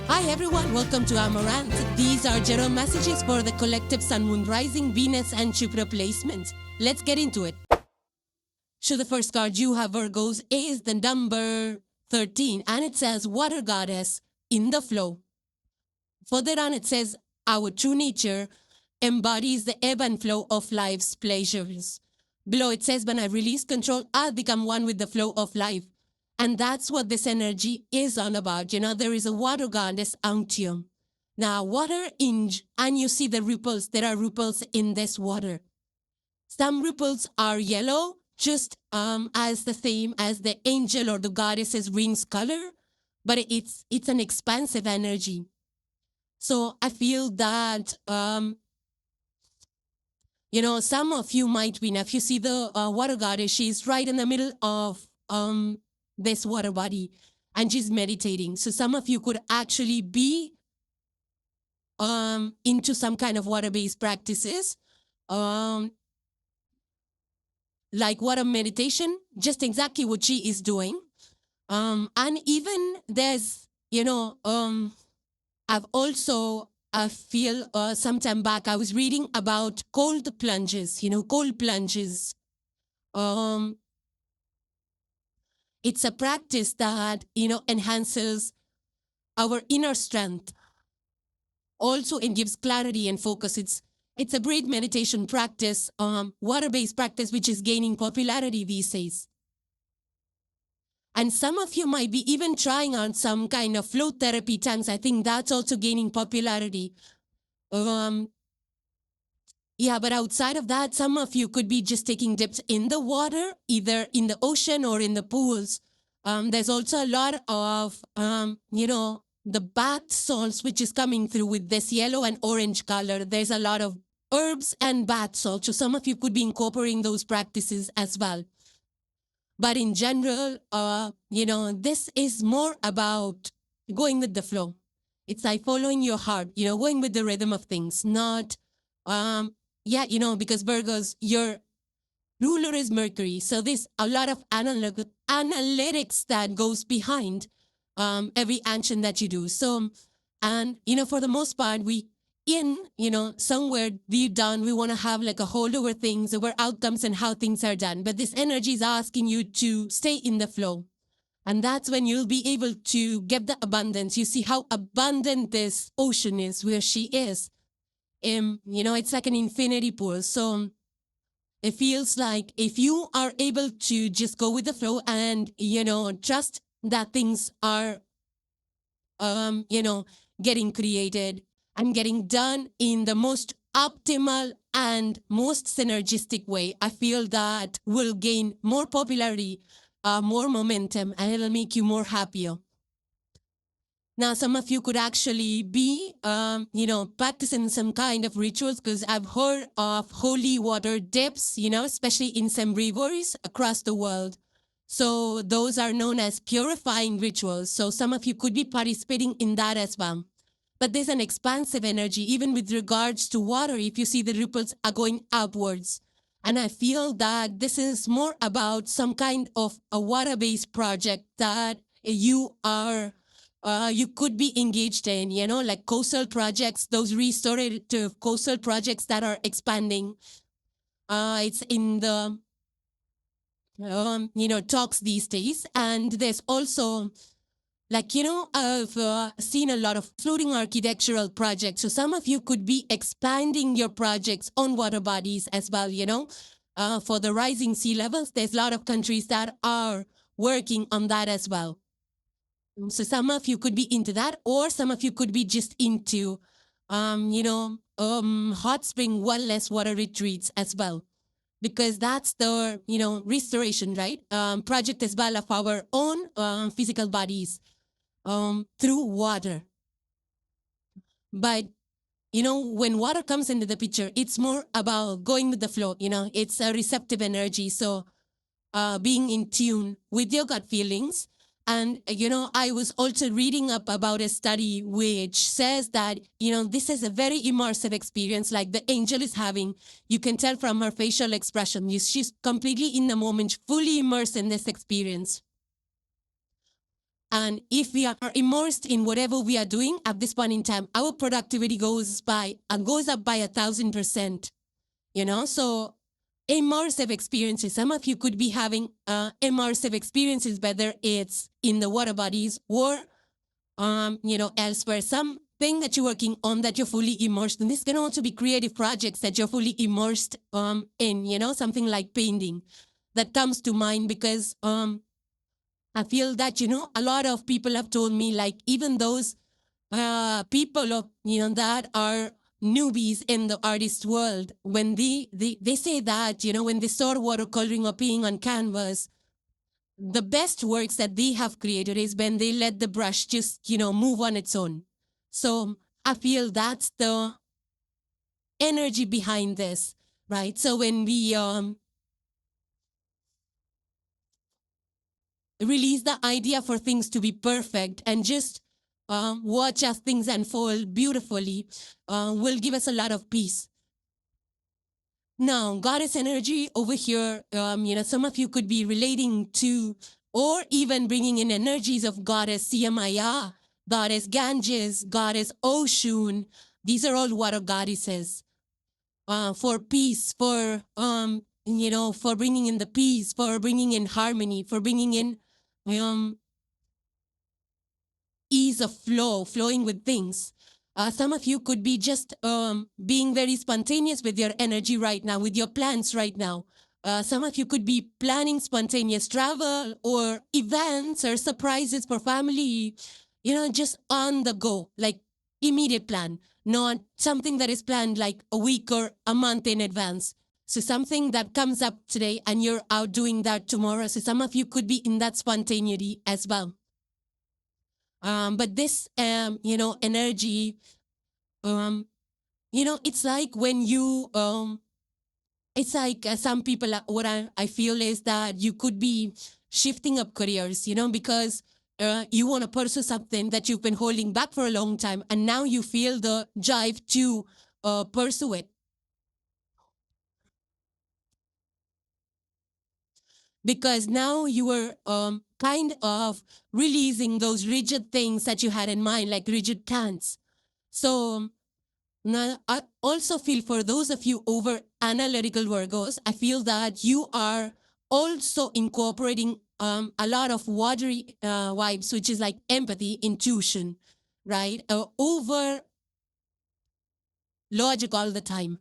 Hi everyone, welcome to Amaranth. These are general messages for the collective Sun, Moon, Rising, Venus and Jupiter placements. Let's get into it. So the first card you have, Virgos, is the number 13 and it says Water Goddess in the flow. Further on it says our true nature embodies the ebb and flow of life's pleasures. Below it says when I release control, I'll become one with the flow of life. And that's what this energy is all about. You know, there is a water goddess out here. Now, water and you see the ripples. There are ripples in this water. Some ripples are yellow, just as the same as the angel or the goddess's wings color, but it's an expansive energy. So I feel that, you know, some of you might be, if you see the water goddess, she's right in the middle of this water body and she's meditating. So some of you could actually be into some kind of water-based practices, like water meditation, just exactly what she is doing. And even there's, you know, I feel some time back, I was reading about cold plunges, you know, cold plunges. It's a practice that, you know, enhances our inner strength. Also, it gives clarity and focus. It's a great meditation practice, water-based practice, which is gaining popularity these days. And some of you might be even trying on some kind of flow therapy tanks. I think that's also gaining popularity. Yeah, but outside of that, some of you could be just taking dips in the water, either in the ocean or in the pools. There's also a lot of, you know, the bath salts, which is coming through with this yellow and orange color. There's a lot of herbs and bath salts. So some of you could be incorporating those practices as well. But in general, you know, this is more about going with the flow. It's like following your heart, you know, going with the rhythm of things, not... yeah, you know, because Virgos, your ruler is Mercury. So there's a lot of analytics that goes behind every action that you do. So, and, you know, for the most part, you know, somewhere deep down, we want to have like a hold over things, over outcomes and how things are done. But this energy is asking you to stay in the flow. And that's when you'll be able to get the abundance. You see how abundant this ocean is where she is. You know, it's like an infinity pool. So it feels like if you are able to just go with the flow and, you know, trust that things are, you know, getting created and getting done in the most optimal and most synergistic way, I feel that will gain more popularity, more momentum, and it'll make you more happier. Now, some of you could actually be, you know, practicing some kind of rituals, because I've heard of holy water dips, you know, especially in some rivers across the world. So those are known as purifying rituals. So some of you could be participating in that as well. But there's an expansive energy, even with regards to water, if you see the ripples are going upwards. And I feel that this is more about some kind of a water-based project that you are... you could be engaged in, you know, like coastal projects, those restorative coastal projects that are expanding. It's in the, you know, talks these days. And there's also, like, you know, I've seen a lot of floating architectural projects. So some of you could be expanding your projects on water bodies as well, you know. For the rising sea levels, there's a lot of countries that are working on that as well. So some of you could be into that, or some of you could be just into, you know, hot spring wellness water retreats as well, because that's the, you know, restoration, right? Project as well of our own physical bodies through water. But, you know, when water comes into the picture, it's more about going with the flow, you know, it's a receptive energy. So being in tune with your gut feelings. And, you know, I was also reading up about a study which says that, you know, this is a very immersive experience like the angel is having. You can tell from her facial expression. She's completely in the moment, fully immersed in this experience. And if we are immersed in whatever we are doing at this point in time, our productivity goes up by 1,000%. So immersive experiences. Some of you could be having immersive experiences, whether it's in the water bodies or elsewhere. Something that you're working on that you're fully immersed in. This can also be creative projects that you're fully immersed in. Something like painting that comes to mind because I feel that a lot of people have told me, like, even those people of that are newbies in the artist world, when they say that when they saw watercoloring or painting on canvas, the best works that they have created is when they let the brush just move on its own. So I feel that's the energy behind this, right? So when we release the idea for things to be perfect and just watch as things unfold beautifully, will give us a lot of peace. Now, goddess energy over here, some of you could be relating to or even bringing in energies of goddess Siamaya, goddess Ganges, goddess Oshun. These are all water goddesses. For peace, for for bringing in the peace, for bringing in harmony, for bringing in ease of flowing with things. Some of you could be just being very spontaneous with your energy right now, with your plans right now. Some of you could be planning spontaneous travel or events or surprises for family, just on the go, like immediate plan, not something that is planned like a week or a month in advance. So something that comes up today and you're out doing that tomorrow. So some of you could be in that spontaneity as well. But this, energy, it's like when you, it's like some people, what I feel is that you could be shifting up careers, because you want to pursue something that you've been holding back for a long time, and now you feel the drive to pursue it. Because now you were kind of releasing those rigid things that you had in mind, like rigid plans. So now I also feel for those of you over analytical Virgos, I feel that you are also incorporating a lot of watery vibes, which is like empathy, intuition, right? Over logic all the time.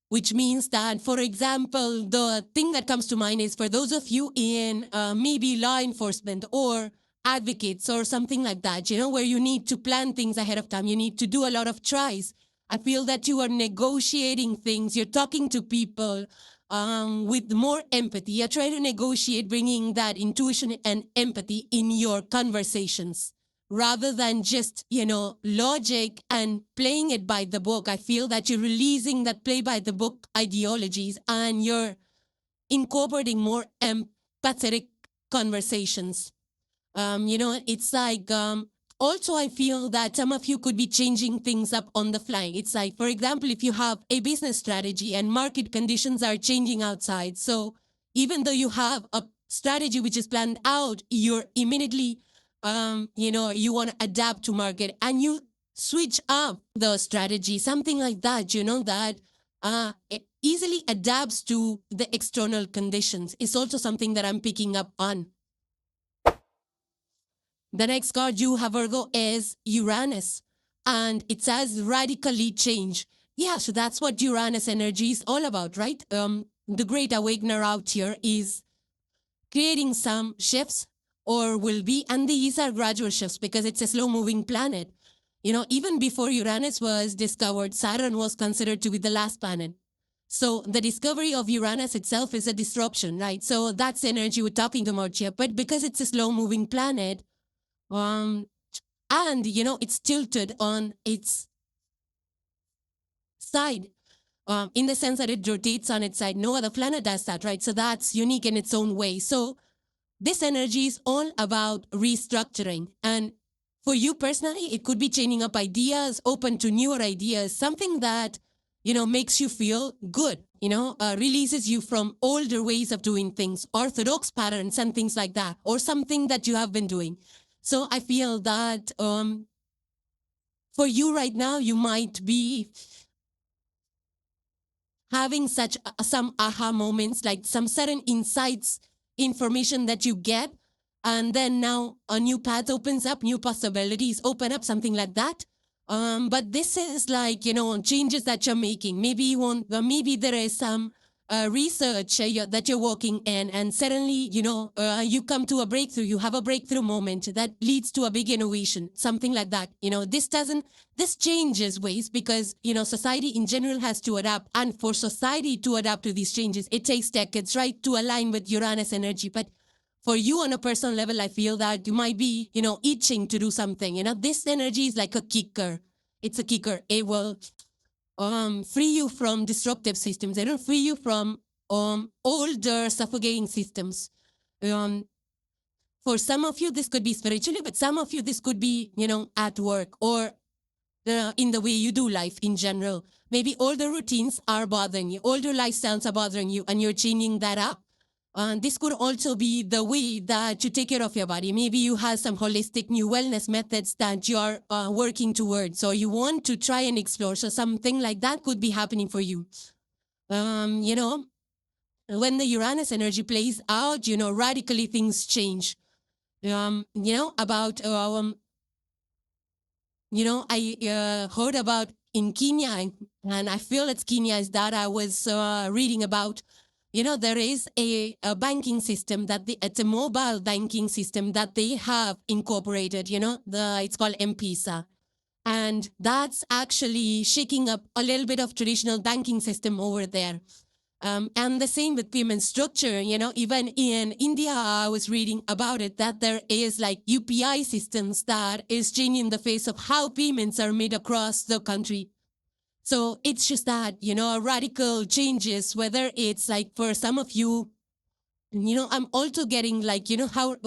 Which means that, for example, the thing that comes to mind is for those of you in maybe law enforcement or advocates or something like that, where you need to plan things ahead of time. You need to do a lot of tries. I feel that you are negotiating things. You're talking to people with more empathy. You're trying to negotiate, bringing that intuition and empathy in your conversations rather than just, logic and playing it by the book. I feel that you're releasing that play by the book ideologies and you're incorporating more empathetic conversations. It's like, also I feel that some of you could be changing things up on the fly. It's like, for example, if you have a business strategy and market conditions are changing outside. So even though you have a strategy which is planned out, you're immediately you want to adapt to market and you switch up the strategy, something like that, that it easily adapts to the external conditions. It's also something that I'm picking up on. The next card you have, Virgo, is Uranus, and it says radically change. Yeah, so that's what Uranus energy is all about, right? The great awakener out here is creating some shifts, or will be, and these are gradual shifts because it's a slow-moving planet. Even before Uranus was discovered, Saturn was considered to be the last planet. So the discovery of Uranus itself is a disruption, right? So that's the energy we're talking about here. But because it's a slow-moving planet, and it's tilted on its side, in the sense that it rotates on its side. No other planet does that, right? So that's unique in its own way. So this energy is all about restructuring. And for you personally, it could be changing up ideas, open to newer ideas, something that, makes you feel good. releases you from older ways of doing things, orthodox patterns and things like that, or something that you have been doing. So I feel that for you right now, you might be having such some aha moments, like some sudden insights, information that you get, and then now a new path opens up, new possibilities open up, something like that. But this is like, changes that you're making. Maybe you want, maybe there is some research that you're working in, and suddenly, you come to a breakthrough, you have a breakthrough moment that leads to a big innovation, something like that. This changes ways because, society in general has to adapt. And for society to adapt to these changes, it takes decades, right, to align with Uranus energy. But for you on a personal level, I feel that you might be, itching to do something. This energy is like a kicker. It's a kicker. It will free you from disruptive systems. It will free you from older suffocating systems. For some of you, this could be spiritually, but some of you, this could be, at work or in the way you do life in general. Maybe older routines are bothering you, older lifestyles are bothering you, and you're changing that up. This could also be the way that you take care of your body. Maybe you have some holistic new wellness methods that you are working towards, or you want to try and explore. So something like that could be happening for you. When the Uranus energy plays out, radically things change. I heard about in Kenya, and I feel it's Kenya, is that I was reading about. There is a banking system it's a mobile banking system that they have incorporated, it's called M-Pesa. And that's actually shaking up a little bit of traditional banking system over there. And the same with payment structure, even in India, I was reading about it, that there is like UPI systems that is changing the face of how payments are made across the country. So it's just that, radical changes, whether it's like for some of you, I'm also getting like, how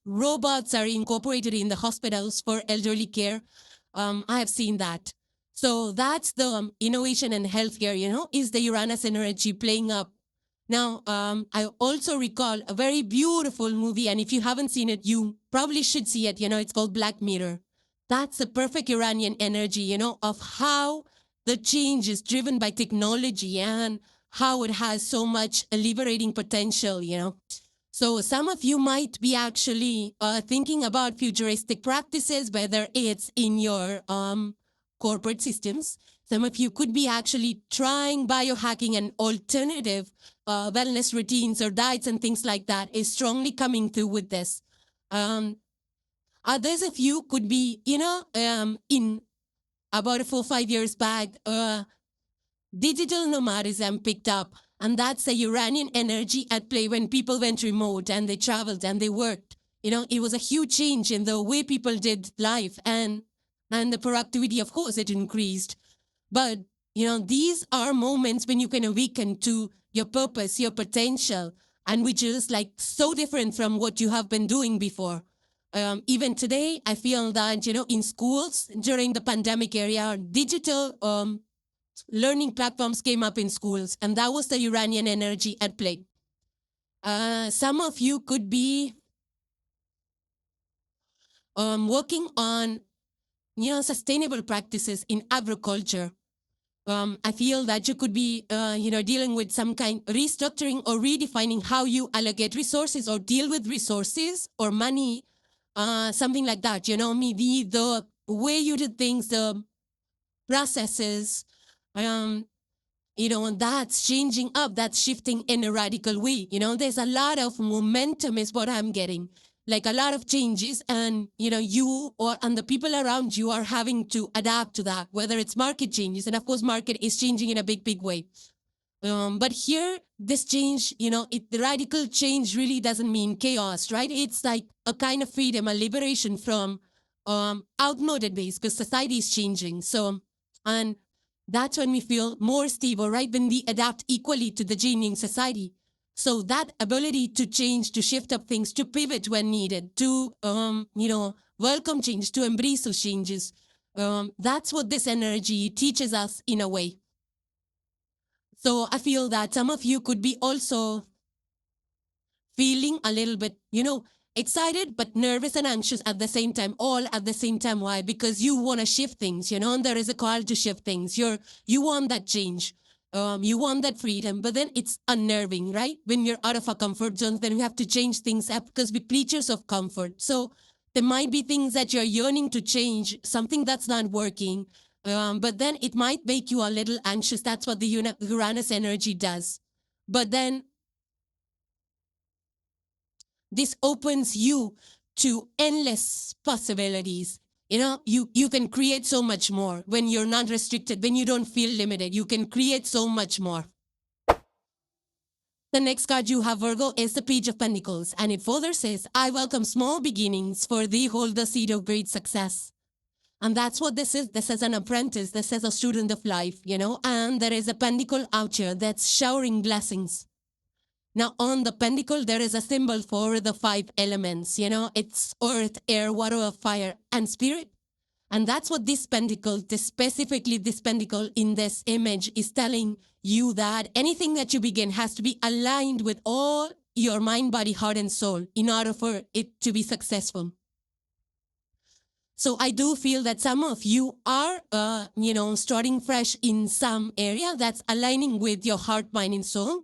robots are incorporated in the hospitals for elderly care. I have seen that. So that's the innovation in healthcare, is the Uranus energy playing up. Now, I also recall a very beautiful movie, and if you haven't seen it, you probably should see it. It's called Black Mirror. That's the perfect Uranian energy, of how the change is driven by technology and how it has so much liberating potential, So some of you might be actually thinking about futuristic practices, whether it's in your corporate systems. Some of you could be actually trying biohacking and alternative wellness routines or diets and things like that is strongly coming through with this. Others of you could be, in about 4 or 5 years back, digital nomadism picked up. And that's the Uranian energy at play when people went remote and they traveled and they worked. It was a huge change in the way people did life, and the productivity, of course, it increased. But, these are moments when you can awaken to your purpose, your potential, and which is like so different from what you have been doing before. Even today, I feel that, in schools during the pandemic era, digital learning platforms came up in schools, and that was the Uranian energy at play. Some of you could be working on, sustainable practices in agriculture. I feel that you could be, dealing with some kind of restructuring or redefining how you allocate resources or deal with resources or money, something like that. Maybe the way you did things, the processes, that's changing up, that's shifting in a radical way. There's a lot of momentum is what I'm getting, like a lot of changes, and, you and the people around you are having to adapt to that, whether it's market changes. And of course, market is changing in a big, big way. But here, this change, the radical change really doesn't mean chaos, right? It's like a kind of freedom, a liberation from outmoded ways, because society is changing. So, and that's when we feel more stable, right? When we adapt equally to the changing society. So that ability to change, to shift up things, to pivot when needed, to, welcome change, to embrace those changes. That's what this energy teaches us in a way. So I feel that some of you could be also feeling a little bit, excited but nervous and anxious at the same time, all at the same time. Why? Because you want to shift things, and there is a call to shift things. You want that change. You want that freedom, but then it's unnerving, right? When you're out of a comfort zone, then we have to change things up because we're creatures of comfort. So there might be things that you're yearning to change, something that's not working, but then it might make you a little anxious. That's what the Uranus energy does. But then this opens you to endless possibilities. You can create so much more when you're not restricted, when you don't feel limited. You can create so much more. The next card you have, Virgo, is the Page of Pentacles, and it further says, I welcome small beginnings, for thee hold the seed of great success. And that's what this is. This is an apprentice. This is a student of life, and there is a pentacle out here that's showering blessings. Now, on the pentacle, there is a symbol for the 5 elements. It's earth, air, water, fire, and spirit. And that's what this pentacle, specifically this pentacle in this image, is telling you, that anything that you begin has to be aligned with all your mind, body, heart, and soul in order for it to be successful. So I do feel that some of you are, starting fresh in some area that's aligning with your heart, mind, and soul.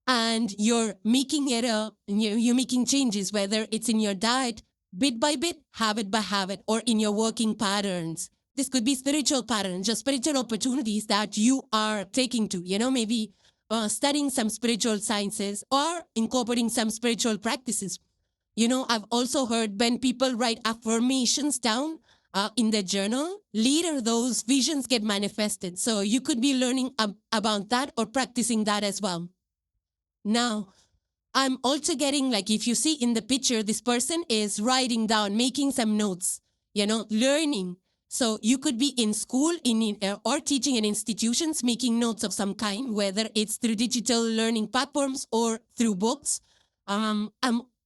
And you're making it you're making changes, whether it's in your diet, bit by bit, habit by habit, or in your working patterns. This could be spiritual patterns, just spiritual opportunities that you are taking to, maybe studying some spiritual sciences or incorporating some spiritual practices. I've also heard when people write affirmations down in their journal, later those visions get manifested. So you could be learning about that or practicing that as well. Now, I'm also getting, like, if you see in the picture, this person is writing down, making some notes, learning. So you could be in school or teaching in institutions, making notes of some kind, whether it's through digital learning platforms or through books. I'm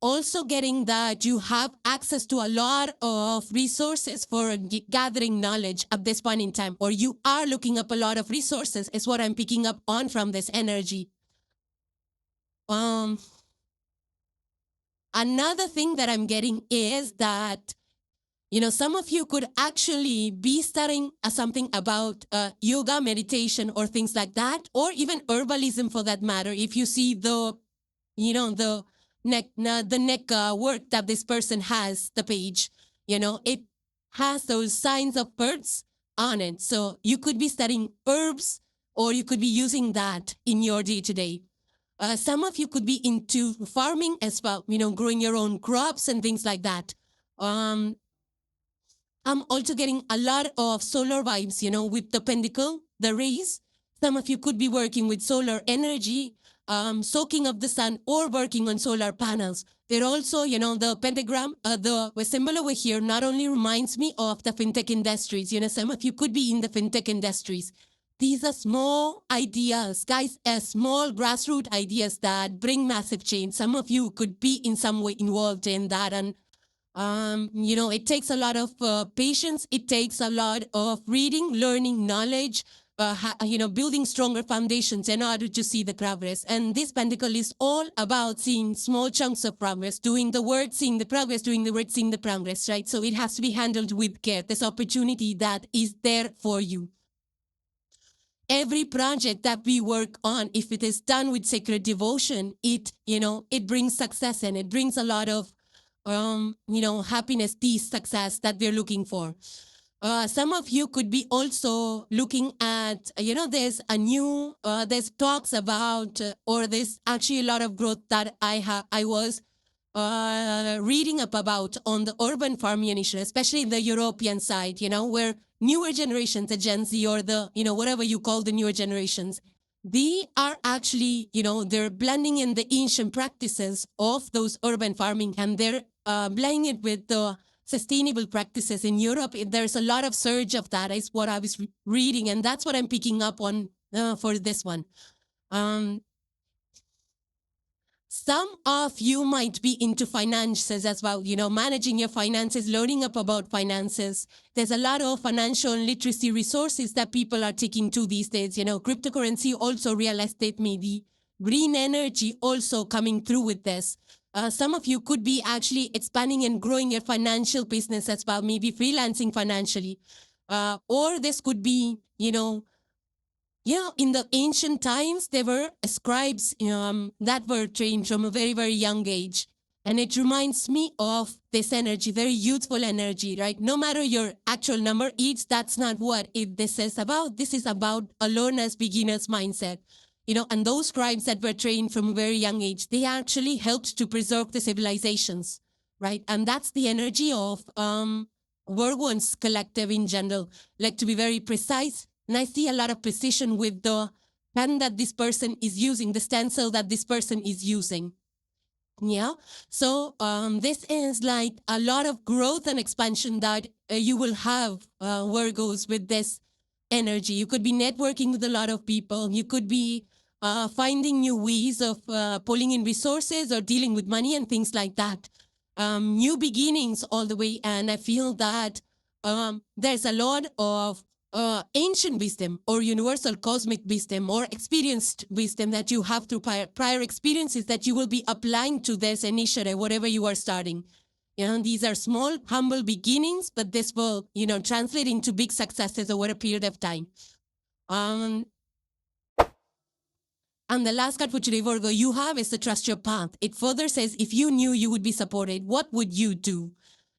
also getting that you have access to a lot of resources for gathering knowledge at this point in time, or you are looking up a lot of resources, is what I'm picking up on from this energy. Another thing that I'm getting is that, some of you could actually be studying something about yoga, meditation, or things like that, or even herbalism for that matter. If you see the neck work that this person has, the page, it has those signs of birds on it. So you could be studying herbs, or you could be using that in your day-to-day. Some of you could be into farming as well, growing your own crops and things like that. I'm also getting a lot of solar vibes, with the pentacle, the rays. Some of you could be working with solar energy, soaking up the sun, or working on solar panels. They're also, the pentagram, the symbol over here not only reminds me of the fintech industries. Some of you could be in the fintech industries. These are small ideas, guys, small grassroots ideas that bring massive change. Some of you could be in some way involved in that. And, it takes a lot of patience. It takes a lot of reading, learning, knowledge, building stronger foundations in order to see the progress. And this pentacle is all about seeing small chunks of progress, doing the work, seeing the progress, doing the work, seeing the progress, right? So it has to be handled with care. This opportunity that is there for you. Every project that we work on, if it is done with sacred devotion, it brings success, and it brings a lot of, happiness, peace, success that we're looking for. Some of you could be also looking at, there's there's talks about, or there's actually a lot of growth that I was reading up about on the urban farming initiative, especially the European side, where newer generations, the Gen Z or the, whatever you call the newer generations, they are actually, they're blending in the ancient practices of those urban farming, and they're blending it with the sustainable practices in Europe. There's a lot of surge of that, is what I was reading, and that's what I'm picking up on for this one. Some of you might be into finances as well, managing your finances, learning up about finances. There's a lot of financial literacy resources that people are taking to these days, cryptocurrency, also real estate, maybe green energy also coming through with this. Some of you could be actually expanding and growing your financial business as well, maybe freelancing financially. Or this could be, in the ancient times, there were scribes that were trained from a very, very young age. And it reminds me of this energy, very youthful energy, right? No matter your actual number, that's not what this is about. This is about a learner's, beginner's mindset. And those scribes that were trained from a very young age, they actually helped to preserve the civilizations, right? And that's the energy of Virgo's collective in general. Like, to be very precise, and I see a lot of precision with the pen that this person is using, the stencil that this person is using. Yeah. So this is like a lot of growth and expansion that you will have, Virgos, with this energy. You could be networking with a lot of people. You could be finding new ways of pulling in resources or dealing with money and things like that. New beginnings all the way. And I feel that there's a lot of ancient wisdom or universal cosmic wisdom or experienced wisdom that you have through prior experiences that you will be applying to this initiative, whatever you are starting. These are small, humble beginnings, but this will, translate into big successes over a period of time. And the last card for today, Virgo, you have is to trust your path. It further says, if you knew you would be supported, what would you do?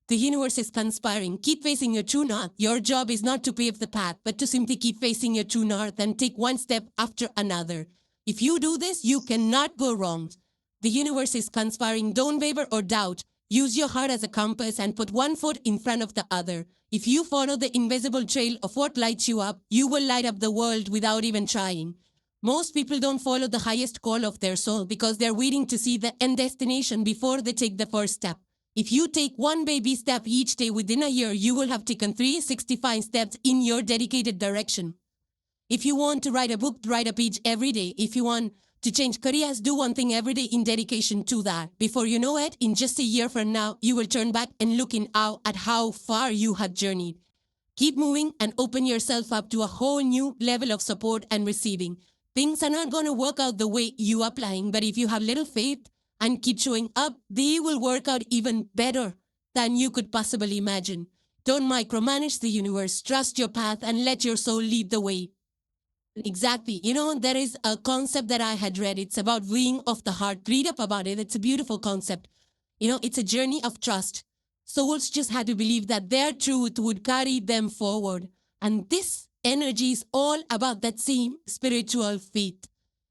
The universe is conspiring. Keep facing your true north. Your job is not to pave the path, but to simply keep facing your true north and take one step after another. If you do this, you cannot go wrong. The universe is conspiring. Don't waver or doubt. Use your heart as a compass and put one foot in front of the other. If you follow the invisible trail of what lights you up, you will light up the world without even trying. Most people don't follow the highest call of their soul because they're waiting to see the end destination before they take the first step. If you take one baby step each day within a year, you will have taken 365 steps in your dedicated direction. If you want to write a book, write a page every day. If you want to change careers, do one thing every day in dedication to that. Before you know it, in just a year from now, you will turn back and look out at how far you have journeyed. Keep moving and open yourself up to a whole new level of support and receiving. Things are not going to work out the way you are planning, but if you have little faith and keep showing up, they will work out even better than you could possibly imagine. Don't micromanage the universe. Trust your path and let your soul lead the way. Exactly. There is a concept that I had read. It's about wing of the heart. Read up about it. It's a beautiful concept. It's a journey of trust. Souls just had to believe that their truth would carry them forward. And this energy is all about that same spiritual faith.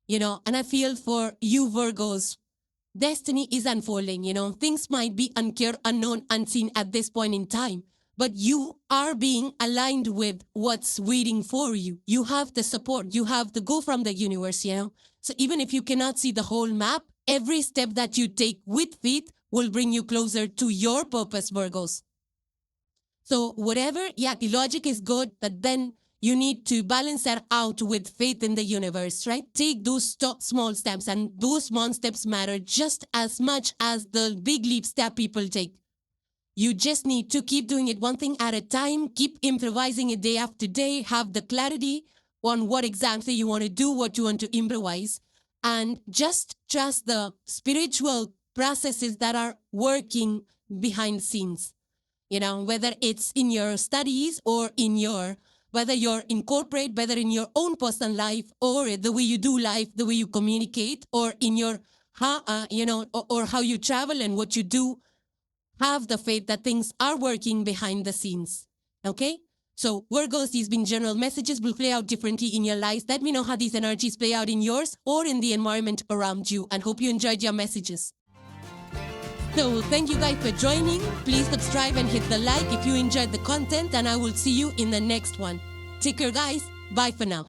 And I feel for you, Virgos, destiny is unfolding. Things might be unclear, unknown, unseen at this point in time, but you are being aligned with what's waiting for you. You have the support. You have the go from the universe, So even if you cannot see the whole map, every step that you take with faith will bring you closer to your purpose, Virgos. So whatever, the logic is good, but then you need to balance that out with faith in the universe, right? Take those small steps, and those small steps matter just as much as the big leap step people take. You just need to keep doing it one thing at a time, keep improvising it day after day, have the clarity on what exactly you want to do, what you want to improvise, and just trust the spiritual processes that are working behind the scenes. Whether it's in your studies or whether you're in corporate, whether in your own personal life, or the way you do life, the way you communicate, or in your, or how you travel and what you do, have the faith that things are working behind the scenes. Okay? So Virgos, these being general messages, will play out differently in your lives. Let me know how these energies play out in yours or in the environment around you, and hope you enjoyed your messages. So thank you guys for joining. Please subscribe and hit the like if you enjoyed the content, and I will see you in the next one. Take care, guys. Bye for now.